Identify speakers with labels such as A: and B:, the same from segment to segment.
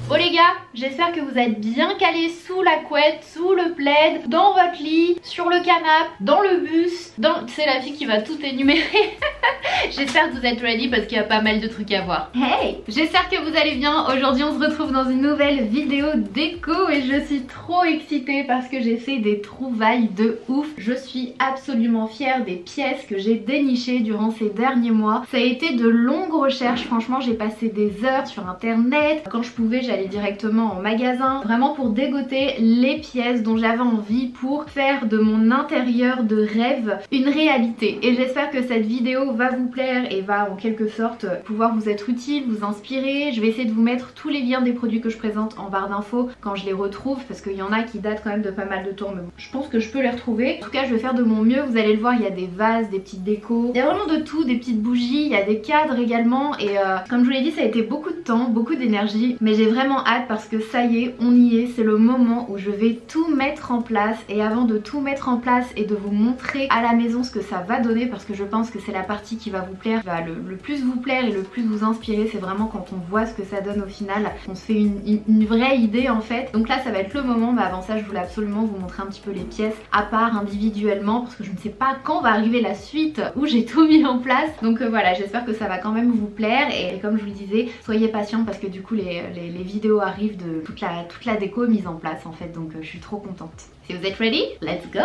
A: Bon les gars, j'espère que vous êtes bien calés sous la couette, sous le plaid, dans votre lit, sur le canapé, dans le bus, c'est la fille qui va tout énumérer. J'espère que vous êtes ready parce qu'il y a pas mal de trucs à voir. Hey, j'espère que vous allez bien. Aujourd'hui on se retrouve dans une nouvelle vidéo déco et je suis trop excitée parce que j'ai fait des trouvailles de ouf. Je suis absolument fière des pièces que j'ai dénichées durant ces derniers mois. Ça a été de longues recherches, franchement j'ai passé des heures sur internet. Quand je pouvais j'allais directement en magasin, vraiment pour dégoter les pièces dont j'avais envie pour faire de mon intérieur de rêve une réalité. Et j'espère que cette vidéo va vous plaire et va en quelque sorte pouvoir vous être utile, vous inspirer. Je vais essayer de vous mettre tous les liens des produits que je présente en barre d'infos quand je les retrouve, parce qu'il y en a qui datent quand même de pas mal de temps, mais bon, je pense que je peux les retrouver. En tout cas je vais faire de mon mieux, vous allez le voir, il y a des vases, des petites décos, il y a vraiment de tout, des petites bougies, il y a des cadres également et comme je vous l'ai dit ça a été beaucoup de temps, beaucoup d'énergie, mais j'ai vraiment hâte parce que ça y est, on y est, c'est le moment où je vais tout mettre en place. Et avant de tout mettre en place et de vous montrer à la maison ce que ça va donner, parce que je pense que c'est la partie qui va vous plaire, qui va le plus vous plaire et le plus vous inspirer, c'est vraiment quand on voit ce que ça donne au final, on se fait une vraie idée en fait. Donc là ça va être le moment, mais avant ça je voulais absolument vous montrer un petit peu les pièces à part individuellement, parce que je ne sais pas quand va arriver la suite où j'ai tout mis en place. Donc voilà, j'espère que ça va quand même vous plaire et comme je vous le disais, soyez patients parce que du coup les vidéos arrivent de toute la déco mise en place en fait, donc je suis trop contente. Si vous êtes ready, let's go!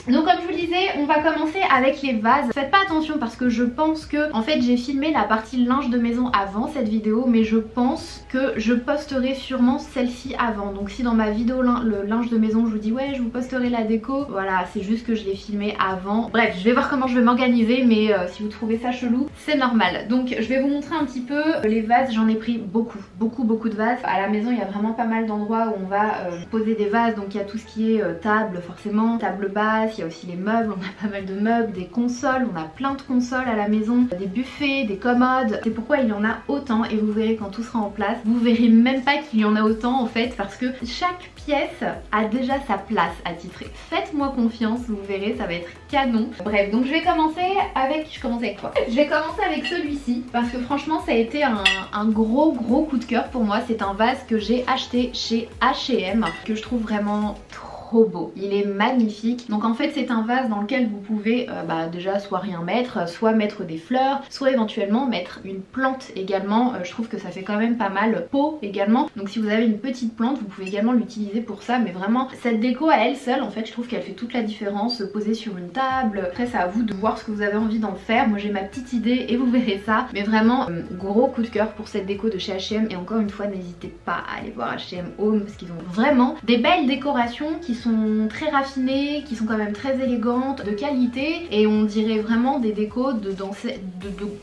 A: Donc comme je vous le disais, on va commencer avec les vases. Faites pas attention parce que je pense que en fait j'ai filmé la partie linge de maison avant cette vidéo, mais je pense que je posterai sûrement celle-ci avant. Donc si dans ma vidéo le linge de maison je vous dis ouais je vous posterai la déco, voilà c'est juste que je l'ai filmé avant. Bref, je vais voir comment je vais m'organiser, mais si vous trouvez ça chelou c'est normal. Donc je vais vous montrer un petit peu les vases. J'en ai pris beaucoup de vases. À la maison il y a vraiment pas mal d'endroits où on va poser des vases, donc il y a tout ce qui est table forcément, table basse, il y a aussi les meubles, on a pas mal de meubles, des consoles, on a plein de consoles à la maison, des buffets, des commodes. C'est pourquoi il y en a autant et vous verrez quand tout sera en place, vous verrez même pas qu'il y en a autant en fait, parce que chaque pièce a déjà sa place attitrée. Faites-moi confiance, vous verrez, ça va être canon. Bref, donc je vais commencer avec... Je commence avec quoi? Je vais commencer avec celui-ci parce que franchement ça a été un gros coup de cœur pour moi. C'est un vase que j'ai acheté chez H&M que je trouve vraiment trop beau, il est magnifique. Donc en fait c'est un vase dans lequel vous pouvez déjà soit rien mettre, soit mettre des fleurs, soit éventuellement mettre une plante également. Je trouve que ça fait quand même pas mal pot également, donc si vous avez une petite plante vous pouvez également l'utiliser pour ça. Mais vraiment cette déco à elle seule en fait je trouve qu'elle fait toute la différence, posée sur une table. Après c'est à vous de voir ce que vous avez envie d'en faire. Moi j'ai ma petite idée et vous verrez ça, mais vraiment gros coup de cœur pour cette déco de chez H&M. Et encore une fois n'hésitez pas à aller voir H&M Home parce qu'ils ont vraiment des belles décorations qui sont très raffinées, qui sont quand même très élégantes, de qualité, et on dirait vraiment des décos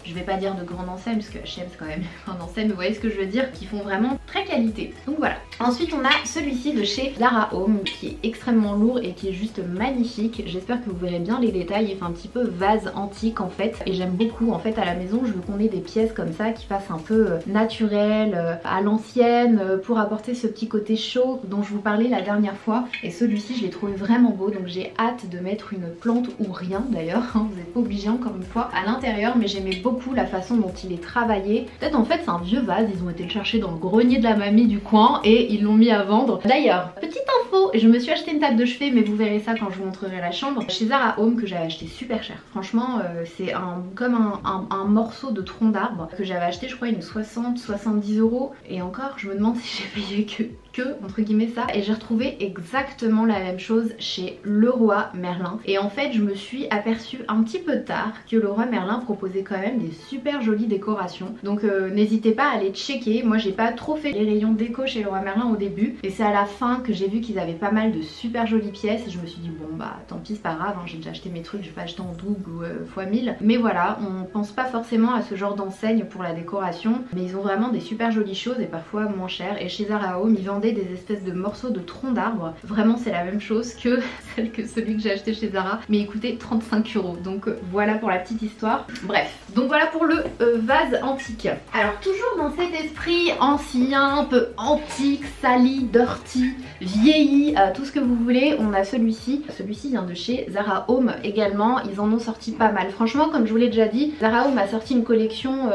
A: je vais pas dire de grande enseigne parce que H&M c'est quand même une grande enseigne, mais vous voyez ce que je veux dire, qui font vraiment très qualité. Donc voilà. Ensuite on a celui-ci de chez Zara Home qui est extrêmement lourd et qui est juste magnifique. J'espère que vous verrez bien les détails. Il fait un petit peu vase antique en fait, et j'aime beaucoup en fait à la maison. Je veux qu'on ait des pièces comme ça qui fassent un peu naturel, à l'ancienne, pour apporter ce petit côté chaud dont je vous parlais la dernière fois. Et celui-ci je l'ai trouvé vraiment beau, donc j'ai hâte de mettre une plante ou rien d'ailleurs, hein, vous n'êtes pas obligé encore une fois à l'intérieur, mais j'aimais beaucoup la façon dont il est travaillé. Peut-être en fait c'est un vieux vase, ils ont été le chercher dans le grenier de la mamie du coin et ils l'ont mis à vendre. D'ailleurs, petite info, je me suis acheté une table de chevet, mais vous verrez ça quand je vous montrerai la chambre, chez Zara Home, que j'avais acheté super cher. Franchement c'est comme un morceau de tronc d'arbre que j'avais acheté, je crois une 60-70 €, et encore je me demande si j'ai payé que entre guillemets ça. Et j'ai retrouvé exactement la même chose chez Leroy Merlin, et en fait je me suis aperçue un petit peu tard que Leroy Merlin proposait quand même des super jolies décorations. Donc n'hésitez pas à aller checker. Moi j'ai pas trop fait les rayons déco chez Leroy Merlin au début, et c'est à la fin que j'ai vu qu'ils avaient pas mal de super jolies pièces et je me suis dit bon bah tant pis c'est pas grave, hein, j'ai déjà acheté mes trucs, je vais pas acheter en double ou fois 1000. Mais voilà, on pense pas forcément à ce genre d'enseigne pour la décoration, mais ils ont vraiment des super jolies choses et parfois moins chères. Et chez Zara Home ils vendent des espèces de morceaux de troncs d'arbres, vraiment c'est la même chose que celui que j'ai acheté chez Zara, mais il coûtait 35 €. Donc voilà pour la petite histoire. Bref, donc voilà pour le vase antique. Alors toujours dans cet esprit ancien, un peu antique, sali, dirty, vieilli, tout ce que vous voulez, on a celui-ci. Celui-ci vient de chez Zara Home également. Ils en ont sorti pas mal. Franchement, comme je vous l'ai déjà dit, Zara Home a sorti une collection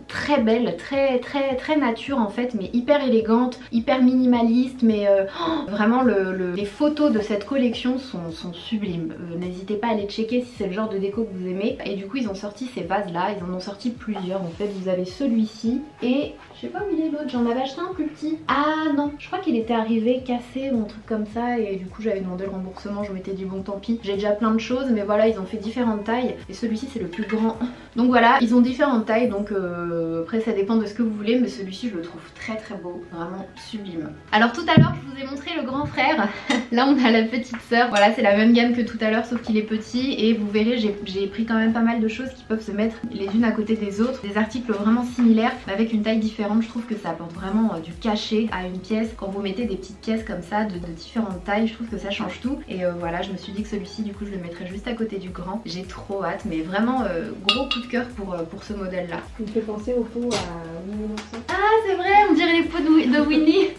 A: très belle, très nature en fait, mais hyper élégante, hyper minimaliste, mais vraiment les photos de cette collection sont sublimes. N'hésitez pas à aller checker si c'est le genre de déco que vous aimez. Et du coup ils ont sorti ces vases là, ils en ont sorti plusieurs en fait. Vous avez celui-ci et je sais pas où il est l'autre, j'en avais acheté un plus petit. Ah non, je crois qu'il était arrivé cassé ou un truc comme ça, et du coup j'avais demandé le remboursement, je m'étais dit bon tant pis, j'ai déjà plein de choses, mais voilà ils ont fait différentes tailles et celui-ci c'est le plus grand. Donc voilà, ils ont différentes tailles, donc après ça dépend de ce que vous voulez, mais celui-ci je le trouve très beau, vraiment sublime. Alors tout à l'heure je vous ai montré le grand frère, là on a la petite sœur, voilà c'est la même gamme que tout à l'heure sauf qu'il est petit, et vous verrez j'ai pris quand même pas mal de choses qui peuvent se mettre les unes à côté des autres, des articles vraiment similaires mais avec une taille différente. Je trouve que ça apporte vraiment du cachet à une pièce. Quand vous mettez des petites pièces comme ça de différentes tailles, je trouve que ça change tout, et voilà je me suis dit que celui-ci du coup je le mettrais juste à côté du grand. J'ai trop hâte, mais vraiment gros coup de cœur pour ce modèle là.
B: Il me fait penser au pot à Winnie l'ourson.
A: Ah c'est vrai, on dirait les pots de Winnie.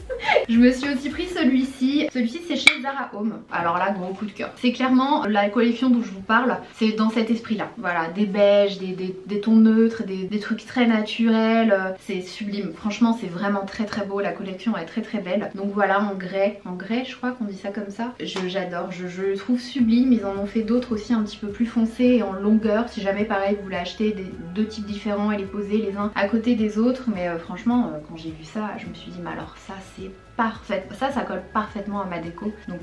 A: Je me suis aussi pris celui-ci. Celui-ci c'est chez Zara Home. Alors là gros coup de cœur. C'est clairement la collection dont je vous parle, c'est dans cet esprit là. Voilà, des beiges, des tons neutres, des trucs très naturels. C'est sublime. Franchement c'est vraiment très beau. La collection est très belle. Donc voilà, en grès je crois qu'on dit ça comme ça. J'adore, je le trouve sublime. Ils en ont fait d'autres aussi un petit peu plus foncés et en longueur. Si jamais pareil vous voulez acheter deux types différents et les poser les uns à côté des autres. Mais franchement quand j'ai vu ça je me suis dit mais alors ça c'est parfait, ça colle parfaitement à ma déco, donc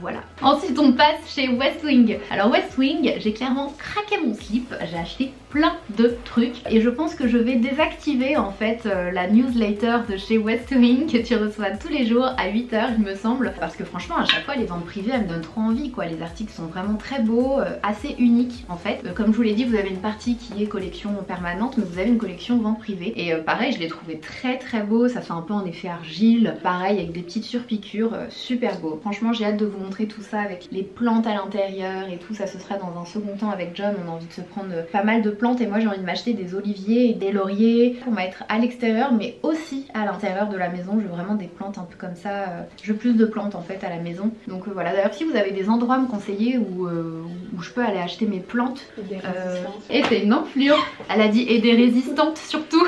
A: voilà. Ensuite on passe chez West Wing. Alors West Wing, j'ai clairement craqué mon slip, j'ai acheté plein de trucs et je pense que je vais désactiver en fait la newsletter de chez West Wing que tu reçois tous les jours à 8 h il me semble, parce que franchement à chaque fois les ventes privées elles me donnent trop envie quoi. Les articles sont vraiment très beaux, assez uniques en fait. Comme je vous l'ai dit, vous avez une partie qui est collection permanente, mais vous avez une collection vente privée, et pareil je l'ai trouvé très beau, ça fait un peu en effet argile, pareil avec des petites surpiqûres, super beau. Franchement j'ai hâte de vous montrer tout ça avec les plantes à l'intérieur et tout ça, ce sera dans un second temps avec John. On a envie de se prendre pas mal de plantes et moi j'ai envie de m'acheter des oliviers et des lauriers pour mettre à l'extérieur mais aussi à l'intérieur de la maison. Je veux vraiment des plantes un peu comme ça, je veux plus de plantes en fait à la maison. Donc voilà, d'ailleurs si vous avez des endroits à me conseiller où je peux aller acheter mes plantes, et c'est une enflure, elle a dit et des résistantes surtout.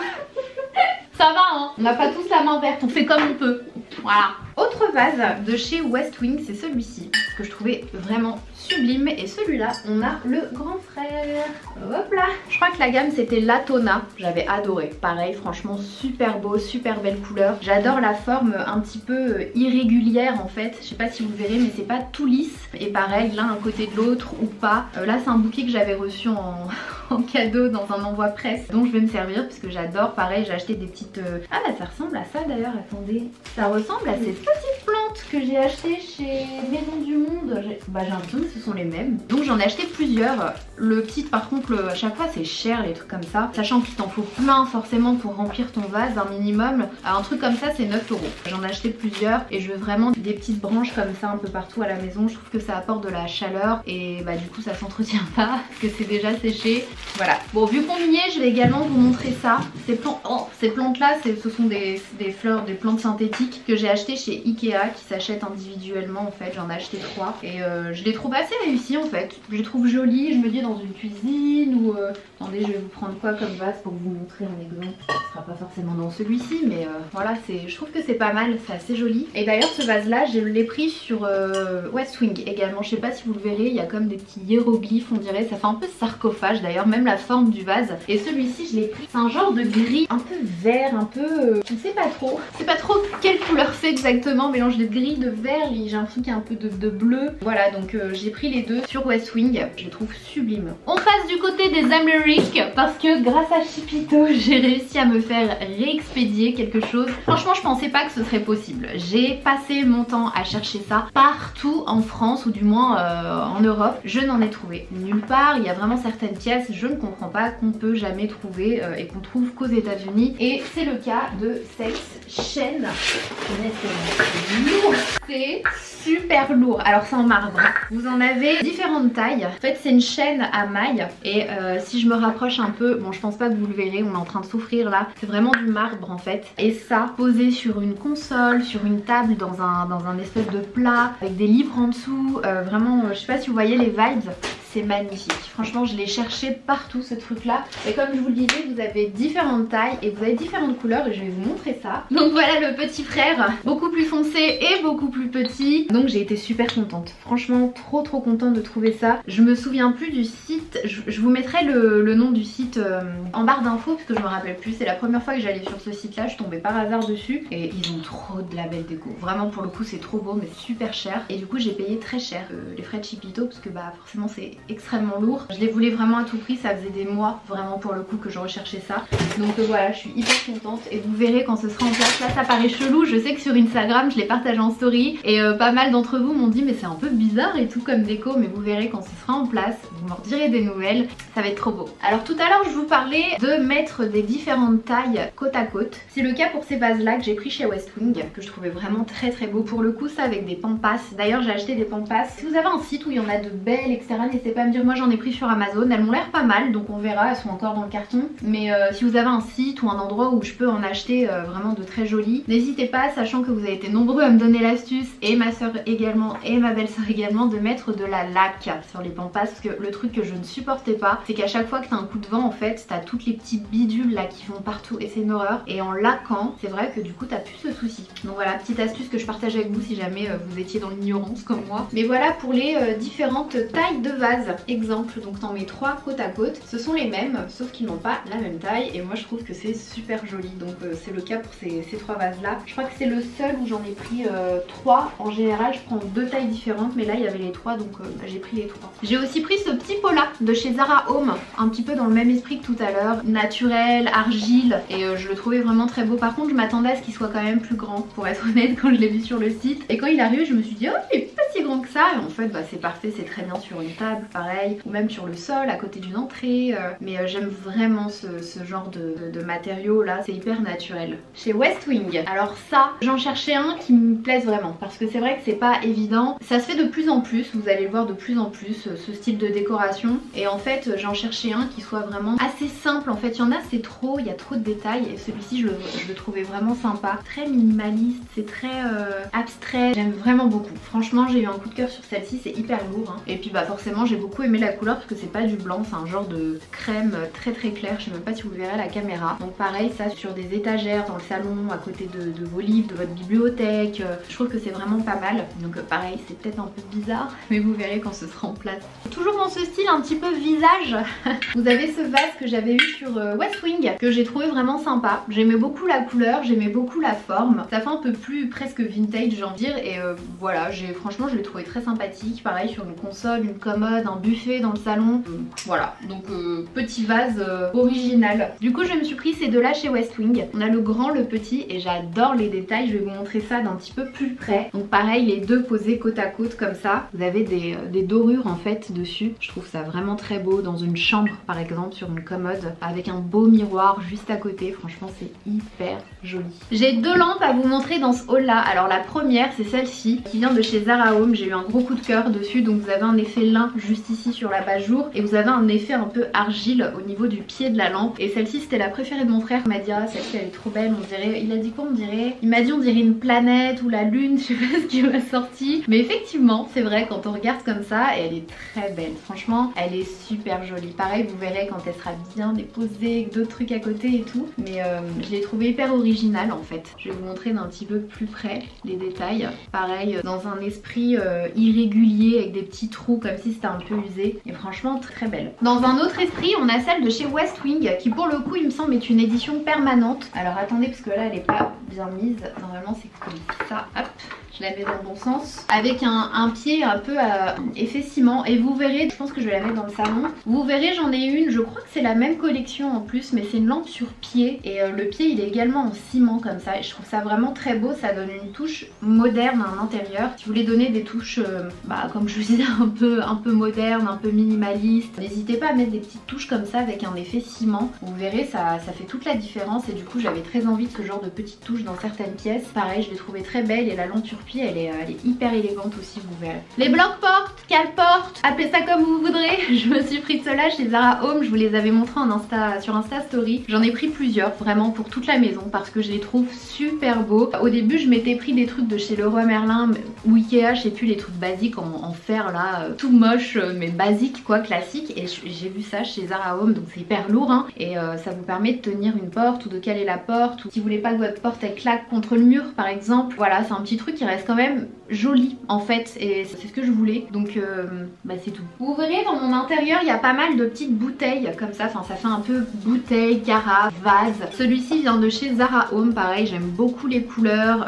A: Ça va hein, on n'a pas tous la main verte, on fait comme on peut. Voilà. Autre vase de chez West Wing, c'est celui-ci que je trouvais vraiment sublime, et celui-là on a le grand frère. Hop là. Je crois que la gamme c'était Latona, j'avais adoré. Pareil franchement super beau, super belle couleur. J'adore la forme un petit peu irrégulière en fait, je sais pas si vous verrez mais c'est pas tout lisse, et pareil l'un à côté de l'autre ou pas. Là c'est un bouquet que j'avais reçu en cadeau dans un envoi presse dont je vais me servir parce que j'adore. Pareil j'ai acheté des petites... Ah bah ça ressemble à ça d'ailleurs, attendez. Ça ressemble à ces petites plantes que j'ai achetées chez Maison du Monde. J'ai l'impression que ce sont les mêmes. Donc j'en ai acheté plusieurs. Le petit par contre à chaque fois c'est cher les trucs comme ça. Sachant qu'il t'en faut plein forcément pour remplir ton vase, un minimum. Un truc comme ça c'est 9 €. J'en ai acheté plusieurs et je veux vraiment des petites branches comme ça un peu partout à la maison. Je trouve que ça apporte de la chaleur et bah du coup ça s'entretient pas parce que c'est déjà séché. Voilà. Bon vu qu'on y est, je vais également vous montrer ça. Ces plantes là ce sont des fleurs, des plantes synthétiques que j'ai achetées chez Ikea, qui s'achètent individuellement en fait. J'en ai acheté 3 et je les trouve assez réussies en fait. Je les trouve jolies, je me dis dans une cuisine ou... Attendez, je vais vous prendre quoi comme vase pour vous montrer un exemple. Ce sera pas forcément dans celui-ci mais voilà, je trouve que c'est pas mal, c'est assez joli. Et d'ailleurs ce vase là je l'ai pris sur West Wing également. Je sais pas si vous le verrez, il y a comme des petits hiéroglyphes on dirait, ça fait un peu sarcophage d'ailleurs, même la forme du vase. Et celui-ci je l'ai pris, c'est un genre de gris un peu vert, un peu... je sais pas trop. Je sais pas trop quelle couleur c'est exactement, mélange de gris, de vert, j'ai l'impression qu'il y a un peu de bleu. Voilà donc j'ai pris les deux sur West Wing, je les trouve sublimes. On passe du côté des Amériques parce que grâce à Chipito j'ai réussi à me faire réexpédier quelque chose. Franchement je pensais pas que ce serait possible. J'ai passé mon temps à chercher ça partout en France ou du moins en Europe. Je n'en ai trouvé nulle part. Il y a vraiment certaines pièces, je ne comprends pas, qu'on peut jamais trouver et qu'on trouve qu'aux États-Unis. Et c'est le cas de cette chaîne. c'est lourd. C'est super lourd. Alors c'est en marbre. Vous en avez différentes tailles. En fait c'est une chaîne à mailles. Et si je me rapproche un peu, bon je pense pas que vous le verrez, on est en train de souffrir là. C'est vraiment du marbre en fait. Et ça, posé sur une console, sur une table, dans un espèce de plat, avec des livres en dessous. Vraiment, je sais pas si vous voyez les vibes. C'est magnifique. Franchement, je l'ai cherché partout ce truc là. Et comme je vous le disais, vous avez différentes tailles et vous avez différentes couleurs et je vais vous montrer ça. Donc voilà le petit frère, beaucoup plus foncé et beaucoup plus petit. Donc j'ai été super contente. Franchement, trop contente de trouver ça. Je me souviens plus du site. Je vous mettrai le nom du site en barre d'infos parce que je me rappelle plus. C'est la première fois que j'allais sur ce site là. Je suis tombée par hasard dessus et ils ont trop de la belle déco. Vraiment pour le coup c'est trop beau mais super cher. Et du coup j'ai payé très cher les frais de Chipito parce que bah forcément c'est extrêmement lourd. Je les voulais vraiment à tout prix, ça faisait des mois vraiment pour le coup que je recherchais ça. Donc voilà, je suis hyper contente et vous verrez quand ce sera en place. Là ça paraît chelou, je sais que sur Instagram je l'ai partagé en story et pas mal d'entre vous m'ont dit mais c'est un peu bizarre et tout comme déco, mais vous verrez quand ce sera en place, vous m'en direz des nouvelles, ça va être trop beau. Alors tout à l'heure je vous parlais de mettre des différentes tailles côte à côte. C'est le cas pour ces vases là que j'ai pris chez Westwing, que je trouvais vraiment très beau pour le coup, ça avec des pampas. D'ailleurs j'ai acheté des pampas. Si vous avez un site où il y en a de belles etc, n'hésitez pas à me dire. Moi j'en ai pris sur Amazon, elles m'ont l'air pas mal donc on verra, elles sont encore dans le carton. Mais si vous avez un site ou un endroit où je peux en acheter vraiment de très jolis, n'hésitez pas, sachant que vous avez été nombreux à me donner l'astuce, et ma soeur également et ma belle-soeur également, de mettre de la laque sur les pampas. Parce que le truc que je ne supportais pas, c'est qu'à chaque fois que t'as un coup de vent en fait, t'as toutes les petites bidules là qui vont partout et c'est une horreur. Et en laquant, c'est vrai que du coup t'as plus ce souci. Donc voilà, petite astuce que je partage avec vous si jamais vous étiez dans l'ignorance comme moi. Mais voilà pour les différentes tailles de vases. Exemple, donc t'en mets 3 côte à côte, ce sont les mêmes sauf qu'ils n'ont pas la même taille et moi je trouve que c'est super joli. Donc c'est le cas pour ces 3 vases là. Je crois que c'est le seul où j'en ai pris 3. En général je prends 2 tailles différentes mais là il y avait les 3 donc j'ai pris les 3. J'ai aussi pris ce petit pot là de chez Zara Home, un petit peu dans le même esprit que tout à l'heure, naturel, argile, et je le trouvais vraiment très beau. Par contre je m'attendais à ce qu'il soit quand même plus grand pour être honnête quand je l'ai vu sur le site, et quand il est arrivé je me suis dit oh il est pas si grand que ça, et en fait bah, c'est parfait, c'est très bien sur une table pareil, ou même sur le sol à côté d'une entrée, mais j'aime vraiment ce genre de matériaux là, c'est hyper naturel. Chez Westwing, alors ça j'en cherchais un qui me plaise vraiment parce que c'est vrai que c'est pas évident, ça se fait de plus en plus, vous allez le voir de plus en plus ce style de décoration, et en fait j'en cherchais un qui soit vraiment assez simple. En fait il y en a c'est trop, il y a trop de détails, et celui-ci je le trouvais vraiment sympa, très minimaliste, c'est très abstrait, j'aime vraiment beaucoup. Franchement j'ai eu un coup de cœur sur celle-ci, c'est hyper lourd hein. Et puis bah forcément j'ai beaucoup aimé la couleur parce que c'est pas du blanc, c'est un genre de crème très clair, je sais même pas si vous le verrez à la caméra. Donc pareil ça sur des étagères dans le salon, à côté de vos livres, de votre bibliothèque, je trouve que c'est vraiment pas mal. Donc pareil c'est peut-être un peu bizarre mais vous verrez quand ce sera en place. Toujours dans ce style un petit peu visage, vous avez ce vase que j'avais eu sur Westwing que j'ai trouvé vraiment sympa. J'aimais beaucoup la couleur, j'aimais beaucoup la forme, ça fait un peu plus presque vintage j'ai envie de dire, et voilà franchement je l'ai trouvé très sympathique. Pareil sur une console, une commode, un buffet dans le salon, voilà. Donc petit vase original. Du coup je me suis pris ces deux là chez Westwing. On a le grand, le petit, et j'adore les détails, je vais vous montrer ça d'un petit peu plus près. Donc pareil les deux posés côte à côte comme ça, vous avez des dorures en fait dessus, je trouve ça vraiment très beau dans une chambre par exemple, sur une commode avec un beau miroir juste à côté, franchement c'est hyper joli. J'ai 2 lampes à vous montrer dans ce haul là. Alors la première c'est celle-ci qui vient de chez Zara Home, j'ai eu un gros coup de cœur dessus. Donc vous avez un effet lin juste ici sur la base jour, et vous avez un effet un peu argile au niveau du pied de la lampe, et celle-ci c'était la préférée de mon frère. Il m'a dit ah celle-ci elle est trop belle, on dirait, il a dit quoi, on dirait, il m'a dit on dirait une planète ou la lune, je sais pas ce qui m'a sorti, mais effectivement c'est vrai quand on regarde comme ça, et elle est très belle, franchement elle est super jolie. Pareil vous verrez quand elle sera bien déposée, d'autres trucs à côté et tout, mais je l'ai trouvée hyper originale en fait. Je vais vous montrer d'un petit peu plus près les détails. Pareil dans un esprit irrégulier avec des petits trous comme si c'était un peu usé, et franchement très belle. Dans un autre esprit on a celle de chez Westwing qui pour le coup il me semble est une édition permanente. Alors attendez parce que là elle est pas bien mise, normalement c'est comme ça, hop. je la mets dans le bon sens, avec un pied un peu effet ciment. Et vous verrez, je pense que je vais la mettre dans le salon, vous verrez j'en ai une, je crois que c'est la même collection en plus, mais c'est une lampe sur pied et le pied il est également en ciment comme ça et je trouve ça vraiment très beau, ça donne une touche moderne à l'intérieur. Si vous voulez donner des touches comme je vous disais un peu moderne, un peu minimaliste, n'hésitez pas à mettre des petites touches comme ça avec un effet ciment, vous verrez ça fait toute la différence et du coup j'avais très envie de ce genre de petites touches dans certaines pièces. Pareil, je l'ai trouvée très belle et la lampe sur pied elle est hyper élégante aussi, vous verrez. Les blocs portes, cale porte, appelez ça comme vous voudrez. Je me suis pris de cela chez Zara Home, je vous les avais montrés sur Insta Story. J'en ai pris plusieurs vraiment pour toute la maison parce que je les trouve super beaux. Au début je m'étais pris des trucs de chez Leroy Merlin ou Ikea, je sais plus, les trucs basiques en fer là, tout moche mais basique quoi, classique, et j'ai vu ça chez Zara Home, donc c'est hyper lourd hein, et ça vous permet de tenir une porte ou de caler la porte, ou si vous voulez pas que votre porte elle claque contre le mur par exemple. Voilà, c'est un petit truc qui reste quand même joli en fait et c'est ce que je voulais, donc c'est tout. Vous verrez dans mon intérieur il y a pas mal de petites bouteilles comme ça, enfin ça fait un peu bouteille, carafe, vase. Celui-ci vient de chez Zara Home, pareil j'aime beaucoup les couleurs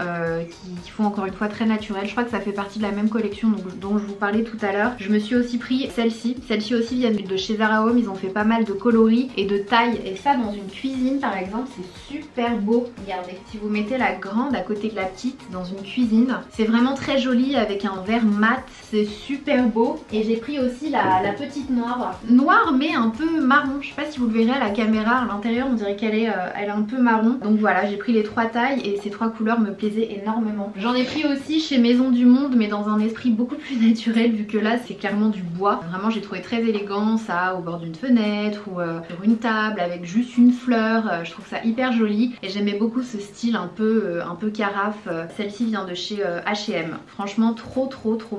A: qui font encore une fois très naturel. Je crois que ça fait partie de la même collection dont je vous parlais tout à l'heure. Je me suis aussi pris celle-ci aussi vient de chez Zara Home, ils ont fait pas mal de coloris et de tailles et ça dans une cuisine par exemple c'est super beau. Regardez, si vous mettez la grande à côté de la petite dans une cuisine, c'est vraiment très joli avec un vert mat, c'est super beau. Et j'ai pris aussi la petite noire mais un peu marron, je sais pas si vous le verrez à la caméra, à l'intérieur on dirait qu'elle est un peu marron. Donc voilà, j'ai pris les trois tailles et ces trois couleurs me plaisaient énormément. J'en ai pris aussi chez Maison du Monde mais dans un esprit beaucoup plus naturel vu que là c'est clairement du bois. Vraiment j'ai trouvé très élégant ça au bord d'une fenêtre ou sur une table avec juste une fleur, je trouve ça hyper joli et j'aimais beaucoup ce style un peu carafe. Celle-ci vient de chez H&M, franchement trop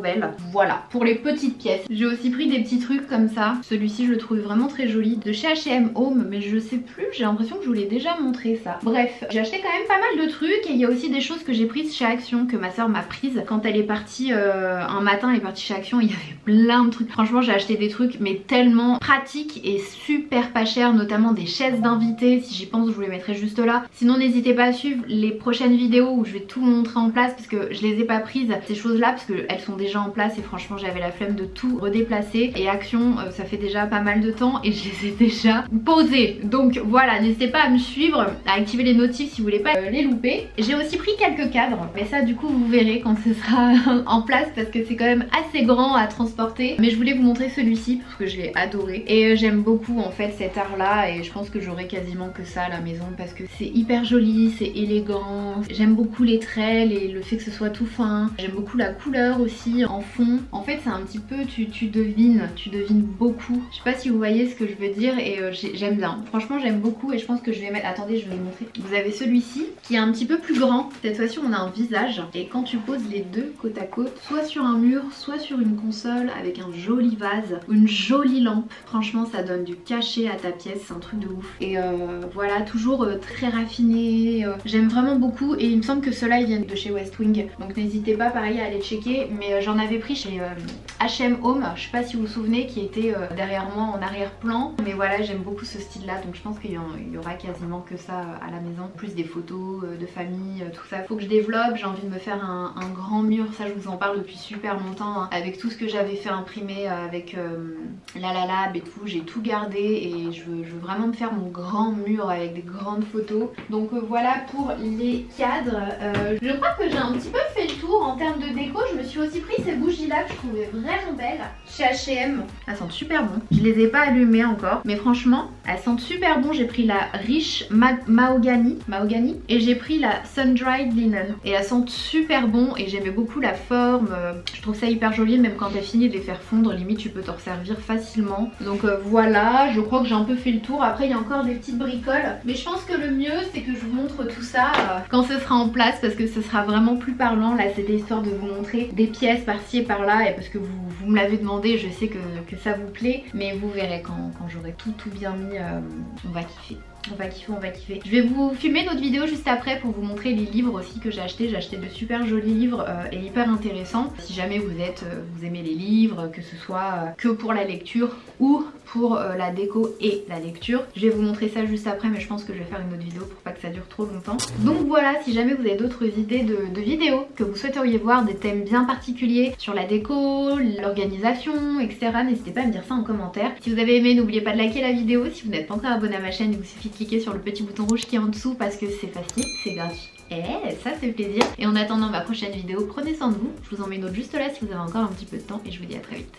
A: belle. Voilà pour les petites pièces. J'ai aussi pris des petits trucs comme ça, celui-ci je le trouve vraiment très joli, de chez H&M Home mais je sais plus, j'ai l'impression que je vous l'ai déjà montré ça. Bref, j'ai acheté quand même pas mal de trucs et il y a aussi des choses que j'ai prises chez Action, que ma soeur m'a prise quand elle est partie un matin, elle est partie chez Action, il y avait plein de trucs. Franchement j'ai acheté des trucs mais tellement pratiques et super pas chers, notamment des chaises d'invités, si j'y pense je vous les mettrai juste là. Sinon n'hésitez pas à suivre les prochaines vidéos où je vais tout vous montrer en place parce que je les ai pas prises ces choses là parce qu'elles sont déjà en place et franchement j'avais la flemme de tout redéplacer et Action ça fait déjà pas mal de temps et je les ai déjà posées. Donc voilà, n'hésitez pas à me suivre, à activer les notifs si vous voulez pas les louper. J'ai aussi pris quelques cadres mais ça du coup vous verrez quand ce sera en place parce que c'est quand même assez grand à transporter, mais je voulais vous montrer celui-ci parce que je l'ai adoré et j'aime beaucoup en fait cet art là et je pense que j'aurai quasiment que ça à la maison parce que c'est hyper joli, c'est élégant, j'aime beaucoup les traits et le fait que ce soit tout fin, j'aime beaucoup la couleur aussi en fond. En fait c'est un petit peu, tu devines beaucoup, je sais pas si vous voyez ce que je veux dire et j'aime bien, franchement j'aime beaucoup et je pense que je vais mettre, attendez je vais vous montrer. Vous avez celui-ci qui est un petit peu plus grand, cette fois-ci on a un visage et quand tu poses les deux côte à côte, soit sur un mur, soit sur une console avec un joli vase, une jolie lampe, franchement ça donne du cachet à ta pièce, c'est un truc de ouf. Et voilà, toujours très raffiné, j'aime vraiment beaucoup et il me semble que ceux-là ils viennent de chez Westwing, donc n'hésitez pas pareil à aller checker, mais j'en avais pris chez H&M Home, je sais pas si vous vous souvenez, qui était derrière moi en arrière-plan, mais voilà j'aime beaucoup ce style là, donc je pense qu'il y aura quasiment que ça à la maison, plus des photos de famille, tout ça. Faut que je développe, j'ai envie de me faire un grand mur, ça je vous en parle depuis super longtemps, hein, avec tout ce que j'avais fait imprimer avec la Lab et tout, j'ai tout gardé et je veux vraiment me faire mon grand mur avec des grandes photos. Donc voilà pour les cadres. Je crois que j'ai un petit peu fait le tour en termes de déco. Je me suis aussi pris ces bougies là que je trouvais vraiment belles chez H&M. Elles sentent super bon. Je les ai pas allumées encore, mais franchement elles sentent super bon. J'ai pris la Rich Mahogany et j'ai pris la Sun Dried Linen et elles sentent super bon et j'aimais beaucoup la forme. Je trouve ça hyper joli, même quand t'as fini de les faire fondre, limite tu peux t'en servir facilement. Donc voilà, je crois que j'ai un peu fait le tour. Après il y a encore des petites bricoles, mais je pense que le mieux c'est que je vous montre tout ça quand ce sera en place parce que ce sera vraiment plus parlant. Là c'était histoire de vous montrer des pièces par-ci et par-là et parce que vous me l'avez demandé, je sais que ça vous plaît, mais vous verrez quand j'aurai tout bien mis, on va kiffer. On va kiffer. Je vais vous filmer d'autres vidéos juste après pour vous montrer les livres aussi que j'ai acheté. J'ai acheté de super jolis livres et hyper intéressants. Si jamais vous aimez les livres, que ce soit que pour la lecture ou pour la déco et la lecture. Je vais vous montrer ça juste après, mais je pense que je vais faire une autre vidéo pour pas que ça dure trop longtemps. Donc voilà, si jamais vous avez d'autres idées de vidéos que vous souhaiteriez voir, des thèmes bien particuliers sur la déco, l'organisation, etc., n'hésitez pas à me dire ça en commentaire. Si vous avez aimé, n'oubliez pas de liker la vidéo. Si vous n'êtes pas encore abonné à ma chaîne, il vous suffit de cliquer sur le petit bouton rouge qui est en dessous parce que c'est facile, c'est gratuit. Et ça fait plaisir. Et en attendant ma prochaine vidéo, prenez soin de vous. Je vous en mets une autre juste là si vous avez encore un petit peu de temps et je vous dis à très vite.